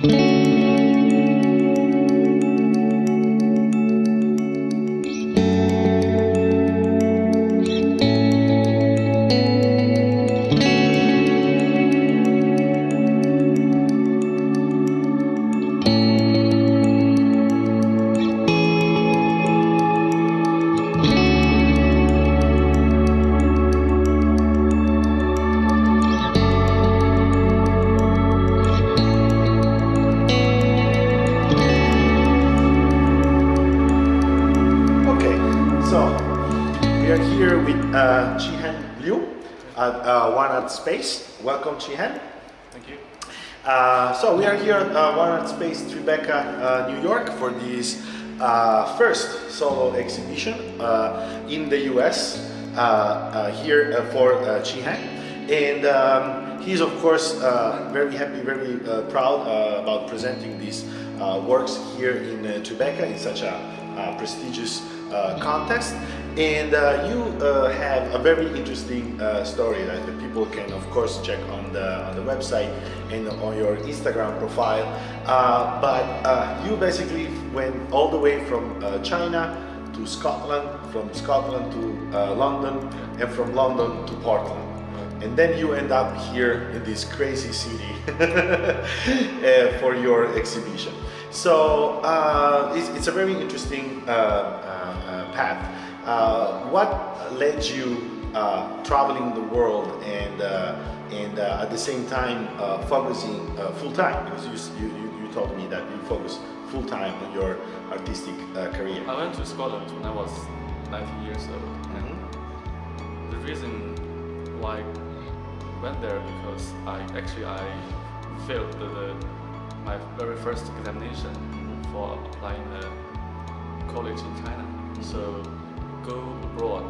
We are here with Qiheng Liu at One Art Space. Welcome, Qiheng. Thank you. So we are here at One Art Space, TriBeca, New York, for this first solo exhibition in the US here for Qiheng. And he's of course very happy, very proud about presenting these works here in TriBeca in such a prestigious contest. And you have a very interesting story that the people can of course check on the website and on your Instagram profile. But you basically went all the way from China to Scotland, from Scotland to London, and from London to Portland. And then you end up here in this crazy city for your exhibition. So it's a very interesting path. What led you traveling the world and at the same time focusing full time? Because you told me that you focus full time on your artistic career. I went to Scotland when I was 19 years old. And the reason why I went there because I failed my very first examination for applying a college in China. So go abroad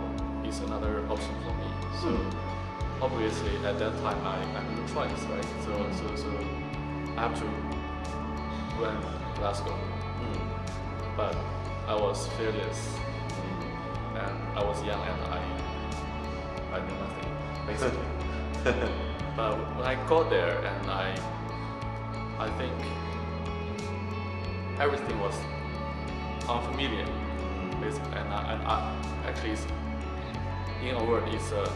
is another option for me. So obviously at that time I have no choice, right? So I have to go to Glasgow. But I was fearless and I was young and I knew nothing basically. But when I got there and I think everything was unfamiliar, basically, and I actually, in a word, it's a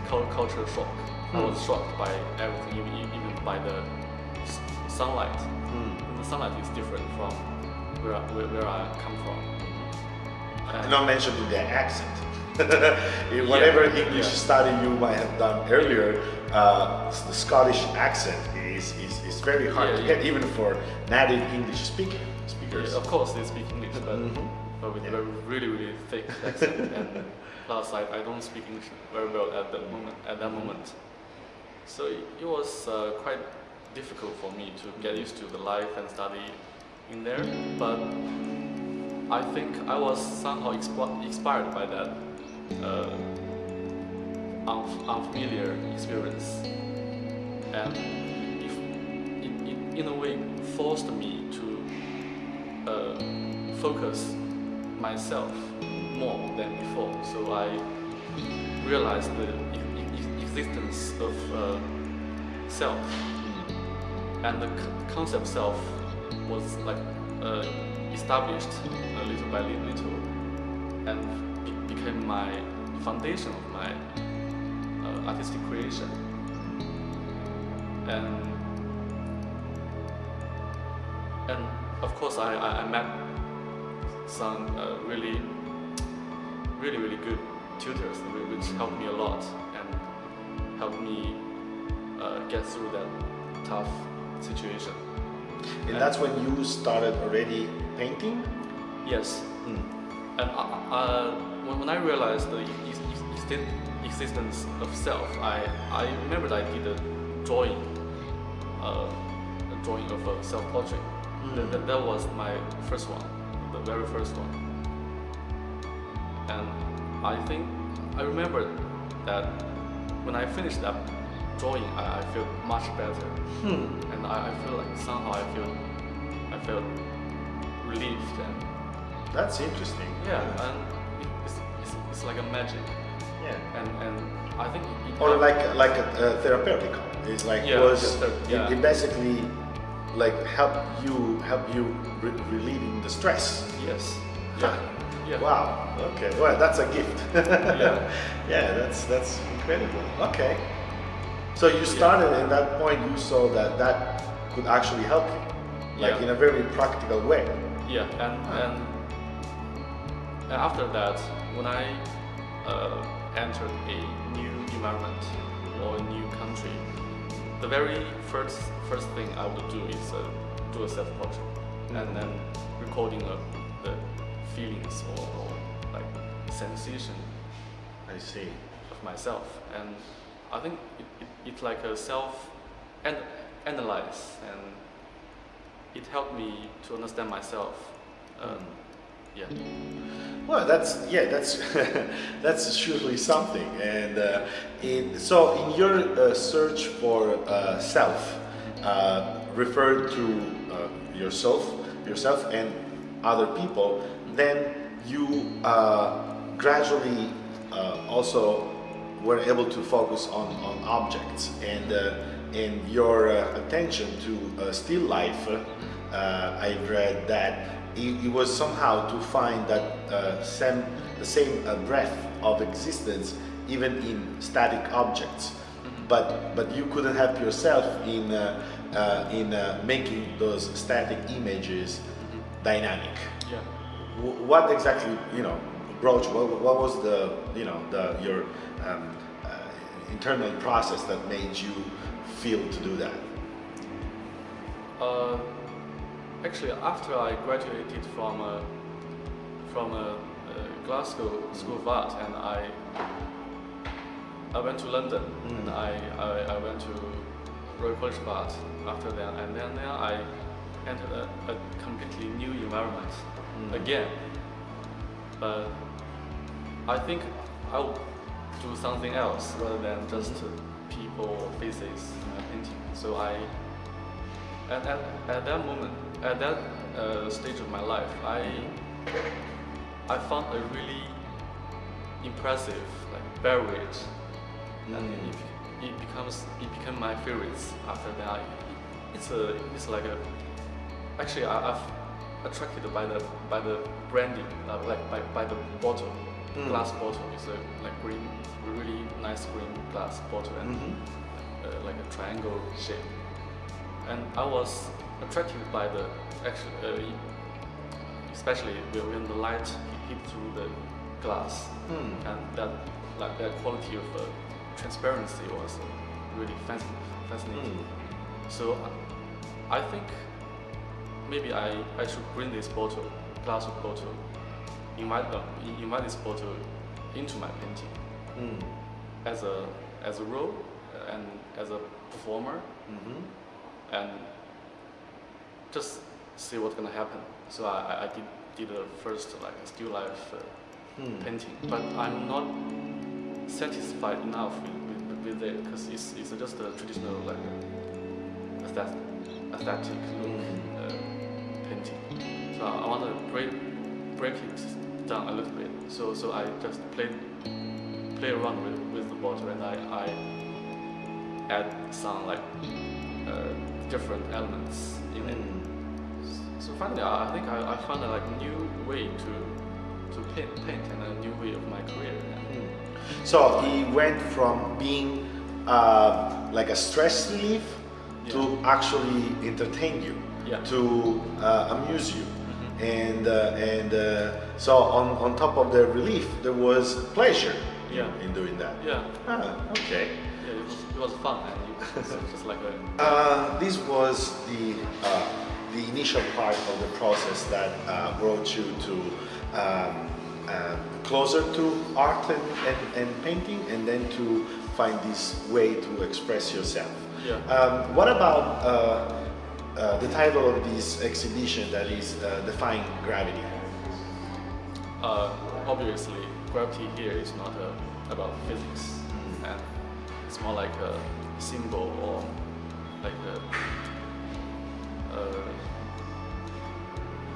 culture shock. I was shocked by everything, even by the sunlight. And the sunlight is different from where I come from. And not mentioning the accent. Whatever English study you might have done earlier, the Scottish accent is very hard to get, even for native English speakers. Yeah, of course they speak English, but with a really thick accent, and plus I don't speak English very well at that moment. So it was quite difficult for me to get used to the life and study in there. But I think I was somehow inspired by that unfamiliar experience, and in a way forced me to focus myself more than before. So I realized the existence of self, and the concept self was like established little by little, and became my foundation of my artistic creation. And of course I met some really good tutors which helped me a lot and helped me get through that tough situation. And that's when you started already painting? Yes. And when I realized the existence of self, I remembered I did a drawing of a self-portrait. That was my first one, the very first one. And I think I remembered that when I finished that drawing, I felt much better. And I feel like somehow I felt relieved. And that's interesting. Yeah, and it's like a magic. Yeah. And I think or like a therapeutical. It's like it basically like help you relieving the stress. Yes. Huh. Yeah. Wow. Okay. Well, that's a gift. Yeah. Yeah. That's incredible. Okay. So you started at that point. You saw that could actually help you, like in a very practical way. Yeah. And after that, when I entered a new environment or a new country, the very first thing I would do is do a self-portrait and then recording the feelings or like sensation. I see. Of myself, and I think it's like a self-analyze, and it helped me to understand myself. Yeah. Well, that's that's surely something. And so in your search for self, refer to yourself and other people, then you gradually also were able to focus on objects and your attention to still life. I read that it was somehow to find that the same breadth of existence even in static objects, but you couldn't help yourself in making those static images dynamic. Yeah. What exactly brought you? What was your internal process that made you feel to do that? Actually, after I graduated from Glasgow School of Art, and I went to London, and I went to Royal College of Art after that, and then I entered a completely new environment again. But I think I would do something else rather than just people or faces in my painting. So at that moment, at that stage of my life, I found a really impressive beverage, and it became my favorites after that. It's like a actually I've attracted by the branding, by the bottle, glass bottle. It's a green, really nice green glass bottle, and like a triangle shape. And I was attracted by the especially when the light hit through the glass, and that quality of transparency was really fascinating. So I think maybe I should bring this glass bottle, invite this bottle into my painting as a role and as a performer, and just see what's gonna happen. So I did a first still life painting, but I'm not satisfied enough with it, because it's just a traditional aesthetic look painting. So I want to break it down a little bit. So I just play around with the bottle, and I add some different elements in it. So finally, I think I found a new way to paint and a new way of my career. So he went from being like a stress relief to actually entertain you, to amuse you, and so on top of the relief, there was pleasure in doing that. Okay. Yeah, it was fun, and it was just like a. This was the initial part of the process that brought you to closer to art and painting, and then to find this way to express yourself. What about the title of this exhibition, that is Defying Gravity? Obviously, gravity here is not about physics, and it's more like a symbol, or like a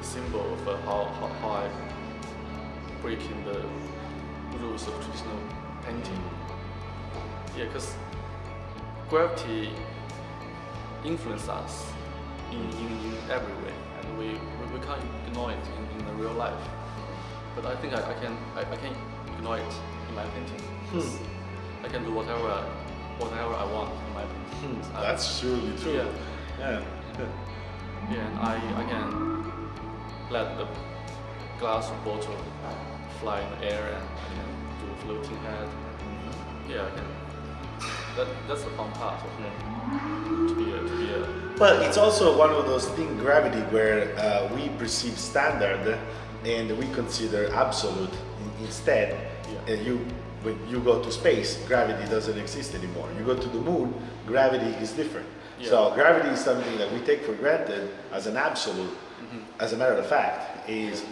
symbol of how I breaking the rules of traditional painting. Yeah, because gravity influences us in every way, and we can't ignore it in the real life. But I think I can ignore it in my painting. I can do whatever I want in my painting. That's really true. Yeah. And I can let the glass bottle fly in the air, and I can do a floating head. Yeah, I can. That's the fun part of it. To be a. Well, it's also one of those things, gravity, where we perceive standard and we consider absolute. Instead, when you go to space, gravity doesn't exist anymore. You go to the moon, gravity is different. Yeah. So gravity is something that we take for granted as an absolute. As a matter of fact, is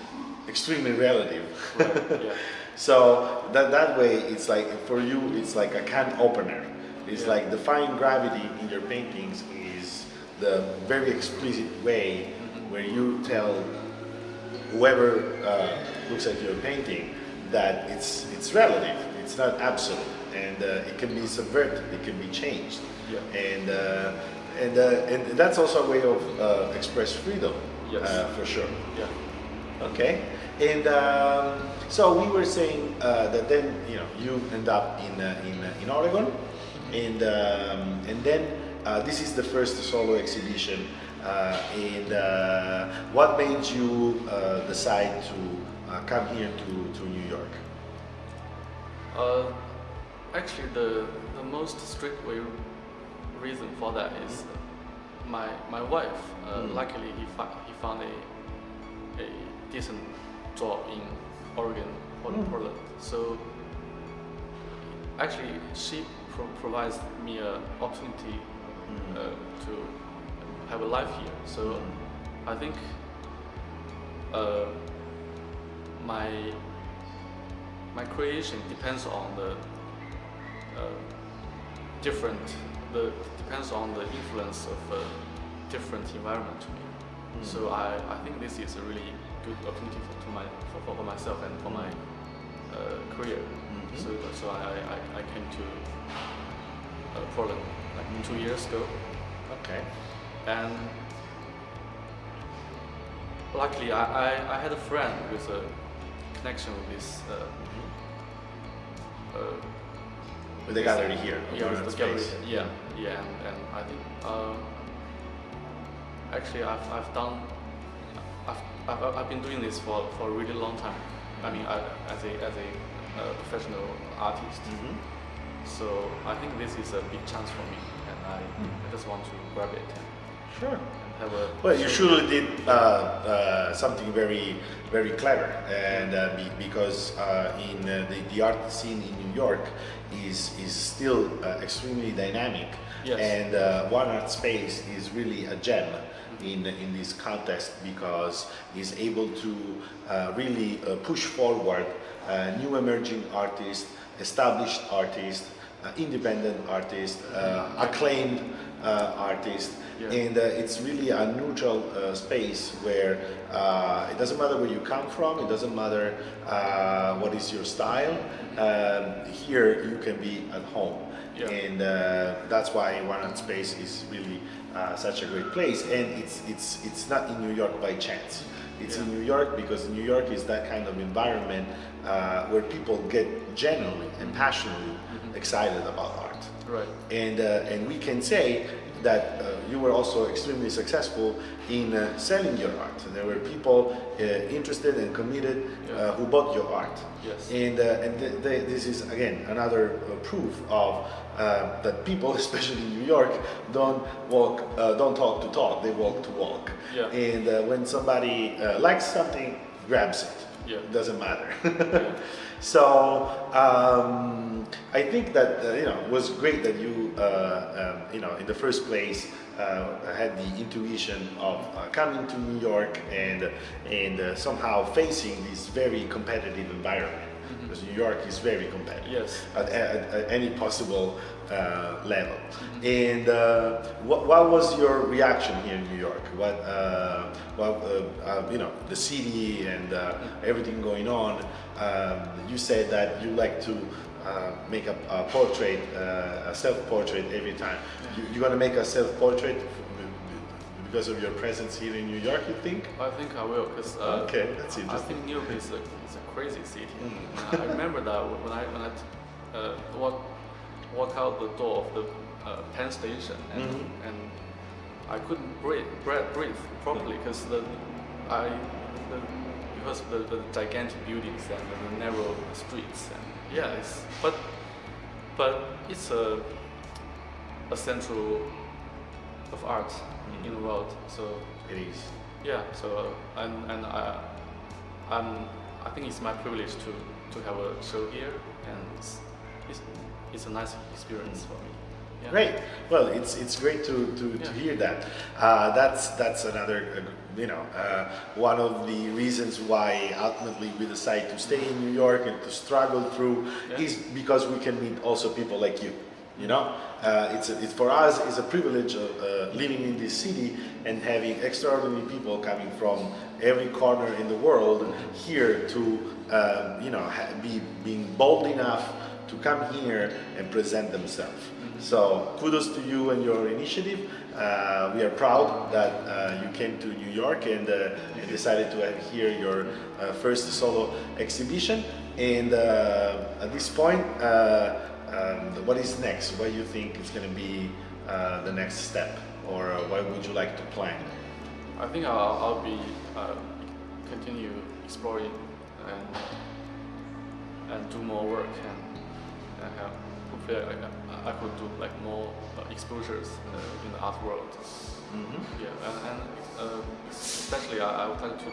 extremely relative. Right. Yeah. So that way, it's like for you, it's like a can opener. It's like defying gravity in your paintings is the very explicit way where you tell whoever looks at your painting that it's relative. It's not absolute, and it can be subverted. It can be changed. Yeah. And that's also a way of express freedom. Yes. For sure. Yeah. Okay. And so we were saying that then you end up in Oregon, and then this is the first solo exhibition. And what made you decide to come here to New York? Actually, the most strict reason for that is my wife. Luckily, he found a decent job in Oregon or Portland. So actually, she provides me an opportunity to have a life here. So I think my creation depends on depends on the influence of a different environment to me. So I think this is a really good opportunity for myself and for my career. So I came to Portland like 2 years ago. Okay. And luckily I had a friend with a connection with this with the gallery here. Yeah, with the gallery. Yeah, and I think actually I've been doing this for a really long time. I mean, as a professional artist. So I think this is a big chance for me, and I just want to grab it. Sure. And have a. Well, you surely did something very, very clever, and because in the art scene in New York is still extremely dynamic, Yes. and One Art Space is really a gem in this contest because it's able to really push forward new emerging artists, established artists, independent artists, acclaimed artists. Yeah. And it's really a neutral space where it doesn't matter where you come from, it doesn't matter what is your style. Here you can be at home. Yeah. And that's why One Art Space is really such a great place. And it's not in New York by chance. It's in New York because New York is that kind of environment where people get genuinely and passionately excited about art. Right. And we can say that you were also extremely successful in selling your art. There were people interested and committed who bought your art. Yes. And this is again another proof of that people, especially in New York, don't talk to talk. They walk to walk. Yeah. And when somebody likes something, grabs it. Yeah. It doesn't matter. Yeah. So I think that it was great that you in the first place had the intuition of coming to New York and somehow facing this very competitive environment, because New York is very competitive. Yes. At any possible level. And what was your reaction here in New York? The city and everything going on. You said that you like to make a portrait, a self-portrait every time. You're gonna make a self-portrait because of your presence here in New York, you think? I think I will, because okay, that's I interesting. think New York is a crazy city. I remember that when I walk out the door of the Penn Station, and I couldn't breathe properly because because of the gigantic buildings and the narrow streets, and yeah, but it's a central of art in the world. So It is. yeah. So and I think it's my privilege to have a show here, and it's a nice experience for me. Yeah. Great. Well, it's great to hear that. That's another one of the reasons why ultimately we decide to stay in New York and to struggle through is because we can meet also people like you. You know, it's for us it's a privilege of living in this city and having extraordinary people coming from every corner in the world here to being bold enough to come here and present themselves. So kudos to you and your initiative. We are proud that you came to New York and decided to have here your first solo exhibition. And at this point, what is next? What do you think is going to be the next step, or what would you like to plan? I think I'll be continue exploring and do more work, and hopefully I could do like more exposures in the art world. Yeah, and especially I would like to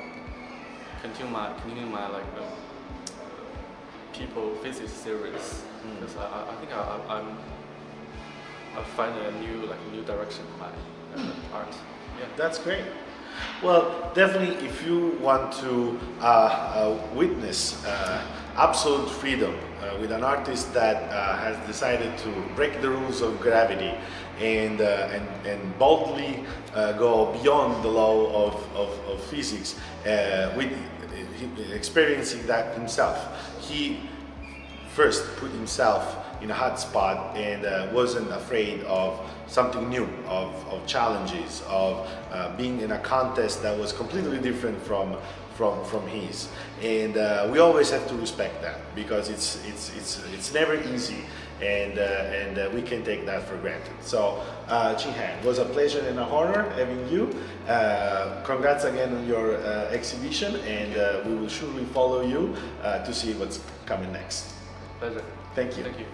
continue my like people visit series, because I think I find a new direction in my art. Yeah, that's great. Well, definitely, if you want to witness absolute freedom with an artist that has decided to break the rules of gravity and boldly go beyond the law of physics, with experiencing that himself, he first put himself in a hot spot and wasn't afraid of something new, of challenges, of being in a contest that was completely different from his. And we always have to respect that, because it's never easy, and we can take that for granted. So Qiheng, it was a pleasure and an honor having you. Congrats again on your exhibition, and we will surely follow you to see what's coming next. pleasure. Thank you. Thank you.